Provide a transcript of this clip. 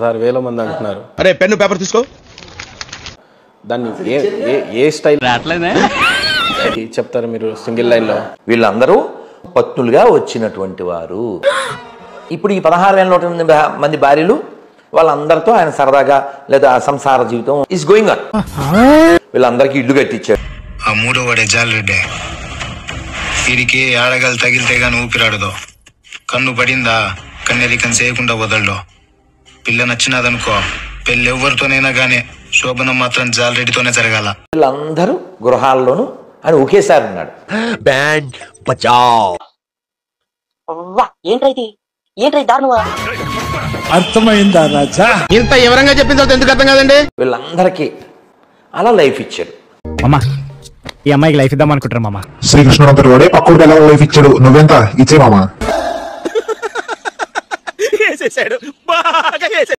16,000 మంది అంటున్నారు. అరే పెన్ను పేపర్ తీసుకో. దాన్ని ఏ స్టైల్ చెప్తారు మీరు సింగిల్ లైన్లో? వీళ్ళందరూ పత్నులుగా వచ్చినటువంటి వారు. ఇప్పుడు ఈ 16,000 మంది భార్యలు వాళ్ళందరితో ఆయన సరదాగా లేదా సంసార జీవితం ఈస్ గోయింగ్ ఆన్. వీళ్ళందరికీ ఇల్లు కట్టించారు. ఆ మూడో వాడే జాలరెడ్డి వీరికి ఆడగలు తగిలితే గాని ఊపిరాడదు. కన్ను పడిందా కన్నెరికం చేయకుండా వదలడు. పిల్ల నచ్చినదనుకో పెళ్ళి ఎవరితోనైనా గానీ శోభనం మాత్రం జాలరెడ్డితోనే జరగాల. వీళ్ళందరూ గృహాల్లోనూ ఆయన ఒకేసారి ఉన్నాడు. బ్యాండ్ బచావ్. ఏంట్రై దారుణమా? అర్థమైందా రాజా? ఇంత వివరంగా చెప్పిన తర్వాత ఎందుకు అర్థం కాదండి? వీళ్ళందరికీ అలా లైఫ్ ఇచ్చాడు. మామా ఈ అమ్మాయికి లైఫ్ ఇద్దాం అనుకుంటారు మామా. శ్రీకృష్ణుడు వాడే పక్కడికి ఎలా లైఫ్ ఇచ్చాడు, నువ్వెంత ఇచ్చే మామా.